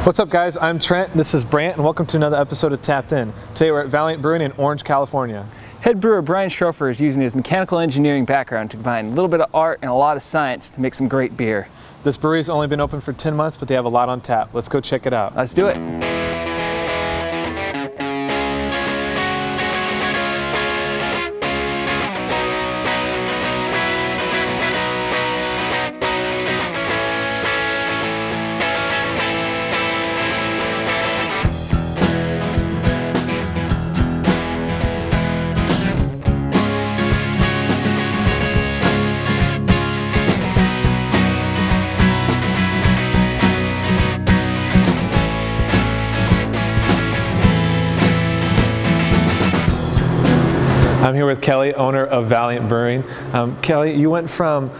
What's up, guys? I'm Trent, this is Brant, and welcome to another episode of Tapped In. Today we're at Valiant Brewing in Orange, California. Head brewer Brian Schroepfer is using his mechanical engineering background to combine a little bit of art and a lot of science to make some great beer. This brewery's only been open for 10 months, but they have a lot on tap. Let's go check it out. Let's do it. I'm here with Kelly, owner of Valiant Brewing. Kelly, you went from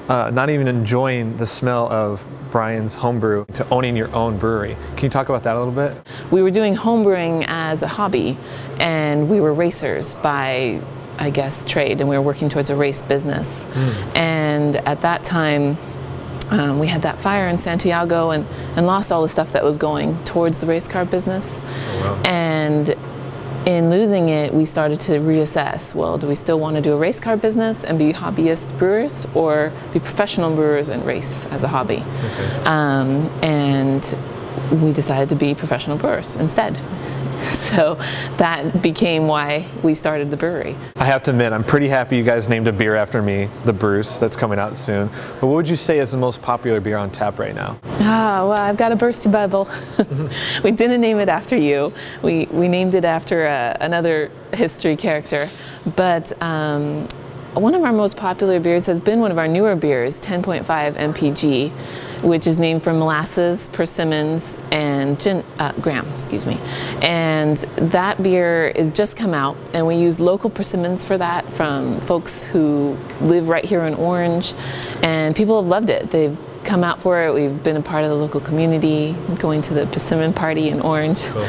not even enjoying the smell of Brian's homebrew to owning your own brewery. Can you talk about that a little bit? We were doing homebrewing as a hobby, and we were racers by, I guess, trade, and we were working towards a race business. And at that time, we had that fire in Santiago and lost all the stuff that was going towards the race car business. Oh, wow. And in losing it, we started to reassess, well, do we still want to do a race car business and be hobbyist brewers, or be professional brewers and race as a hobby? Okay. And we decided to be professional brewers instead. So that became why we started the brewery. I have to admit, I'm pretty happy you guys named a beer after me, the Bruce, that's coming out soon. But what would you say is the most popular beer on tap right now? Well, I've got to burst your bubble. We didn't name it after you. We named it after another history character. But one of our most popular beers has been one of our newer beers, 10.5 MPG, which is named for molasses, persimmons, and graham, excuse me. And that beer is just come out, and we use local persimmons for that from folks who live right here in Orange, and people have loved it. They've come out for it. We've been a part of the local community, going to the persimmon party in Orange. Cool.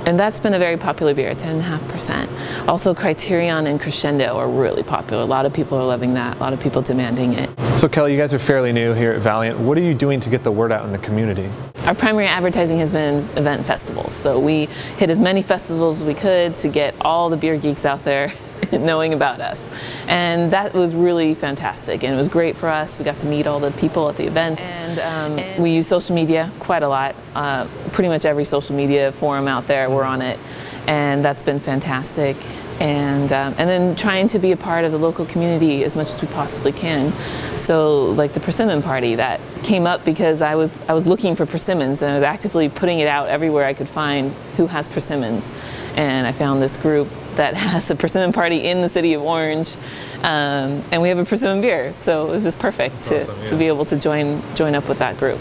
And that's been a very popular beer, 10.5%. Also, Criterion and Crescendo are really popular. A lot of people are loving that. A lot of people demanding it. So Kelly, you guys are fairly new here at Valiant. What are you doing to get the word out in the community? Our primary advertising has been event festivals. So we hit as many festivals as we could to get all the beer geeks out there knowing about us. And that was really fantastic, and it was great for us. We got to meet all the people at the events, and we use social media quite a lot. Pretty much every social media forum out there, we're on it, and that's been fantastic. And then trying to be a part of the local community as much as we possibly can. So like the persimmon party, that came up because I was looking for persimmons, and I was actively putting it out everywhere I could find who has persimmons. And I found this group that has a persimmon party in the city of Orange, and we have a persimmon beer. So it was just perfect to be able to join up with that group.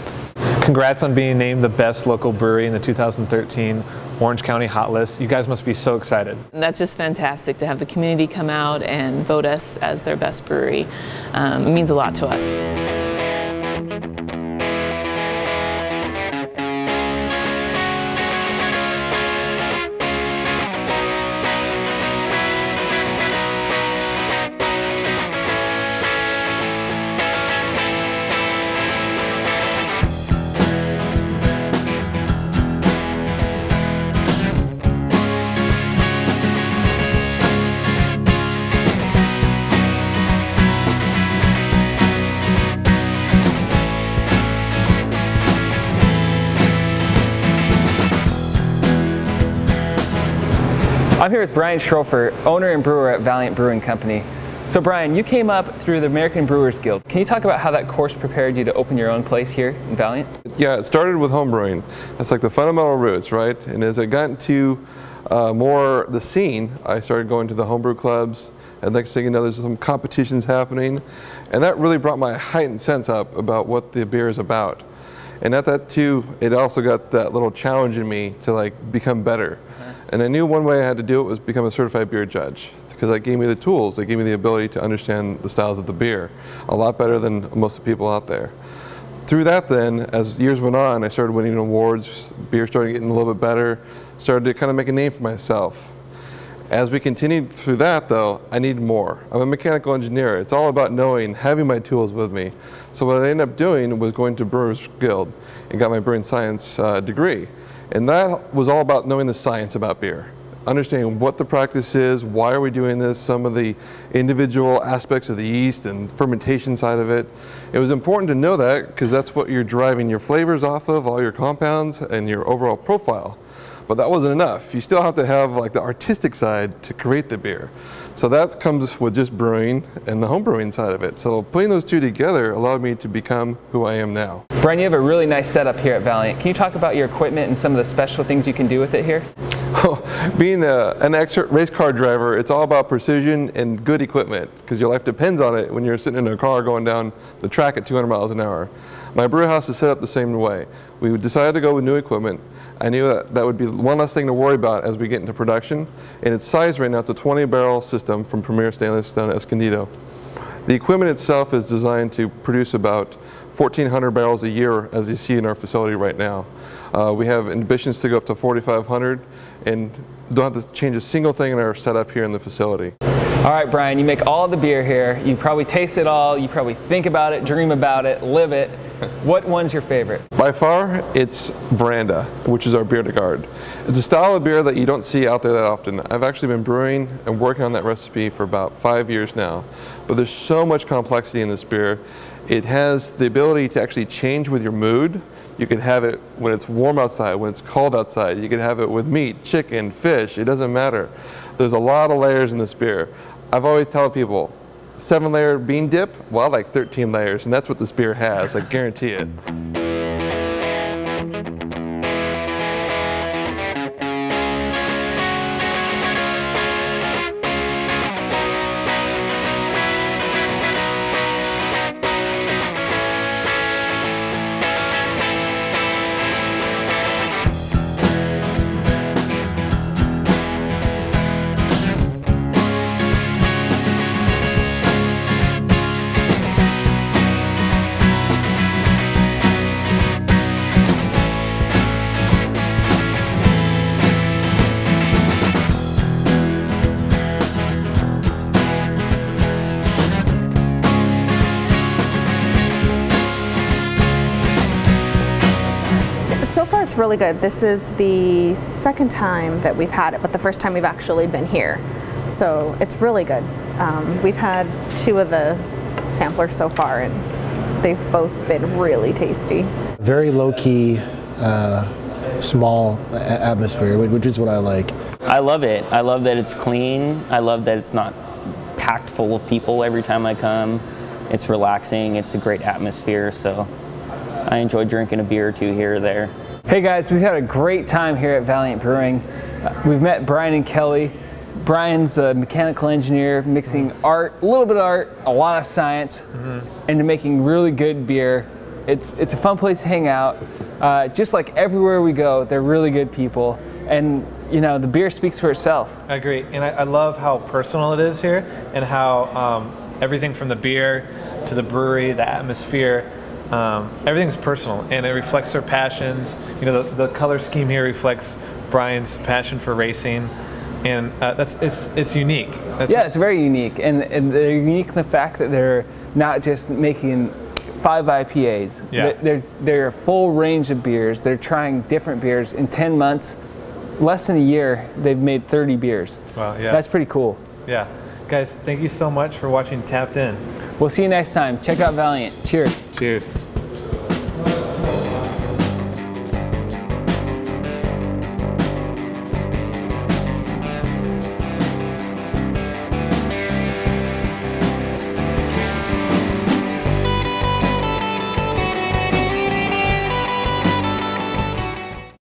Congrats on being named the best local brewery in the 2013 Orange County Hot List. You guys must be so excited. And that's just fantastic to have the community come out and vote us as their best brewery. It means a lot to us. I'm here with Brian Schroepfer, owner and brewer at Valiant Brewing Company. So Brian, you came up through the American Brewers Guild. Can you talk about how that course prepared you to open your own place here in Valiant? Yeah, it started with homebrewing. That's like the fundamental roots, right? And as I got into more the scene, I started going to the homebrew clubs, and next thing you know, there's some competitions happening, and that really brought my heightened sense up about what the beer is about. And at that too, it also got that little challenge in me to like become better. And I knew one way I had to do it was become a certified beer judge, because that gave me the tools, that gave me the ability to understand the styles of the beer a lot better than most of the people out there. Through that then, as years went on, I started winning awards, beer started getting a little bit better, started to kind of make a name for myself. As we continued through that though, I needed more. I'm a mechanical engineer. It's all about knowing, having my tools with me. So what I ended up doing was going to Brewers Guild and got my brewing science degree. And that was all about knowing the science about beer. Understanding what the practice is, why are we doing this, some of the individual aspects of the yeast and fermentation side of it. It was important to know that because that's what you're driving your flavors off of, all your compounds and your overall profile. But that wasn't enough. You still have to have like the artistic side to create the beer. So that comes with just brewing and the home brewing side of it. So putting those two together allowed me to become who I am now. Brian, you have a really nice setup here at Valiant. Can you talk about your equipment and some of the special things you can do with it here? Being an race car driver, it's all about precision and good equipment because your life depends on it when you're sitting in a car going down the track at 200 miles an hour. My brew house is set up the same way. We decided to go with new equipment. I knew that would be one less thing to worry about as we get into production. And its size right now, it's a 20-barrel system from Premier Stainless down at Escondido. The equipment itself is designed to produce about 1,400 barrels a year, as you see in our facility right now. We have ambitions to go up to 4,500 and don't have to change a single thing in our setup here in the facility. All right, Brian, you make all the beer here. You probably taste it all. You probably think about it, dream about it, live it. What one's your favorite? By far, it's Veranda, which is our bière de garde. It's a style of beer that you don't see out there that often. I've actually been brewing and working on that recipe for about 5 years now. But there's so much complexity in this beer. It has the ability to actually change with your mood. You can have it when it's warm outside, when it's cold outside. You can have it with meat, chicken, fish, it doesn't matter. There's a lot of layers in this beer. I've always tell people, 7-layer bean dip, well, I like 13 layers, and that's what this beer has, I guarantee it. So far it's really good. This is the second time that we've had it, but the first time we've actually been here. So it's really good. We've had 2 of the samplers so far and they've both been really tasty. Very low-key, small atmosphere, which is what I like. I love it. I love that it's clean. I love that it's not packed full of people every time I come. It's relaxing. It's a great atmosphere, so I enjoy drinking a beer or two here or there. Hey guys, we've had a great time here at Valiant Brewing. We've met Brian and Kelly. Brian's the mechanical engineer mixing art, a little bit of art, a lot of science, into making really good beer. It's a fun place to hang out. Just like everywhere we go, they're really good people. And you know, the beer speaks for itself. I agree, and I love how personal it is here and how everything from the beer to the brewery, the atmosphere, everything's personal and it reflects their passions. You know, the color scheme here reflects Brian's passion for racing, and it's unique. It's very unique, and they're unique in the fact that they're not just making 5 IPAs. Yeah. They're a full range of beers. They're trying different beers. In 10 months, less than a year, they've made 30 beers. Wow, yeah. That's pretty cool. Yeah. Guys, thank you so much for watching Tapped In. We'll see you next time. Check out Valiant. Cheers. Cheers.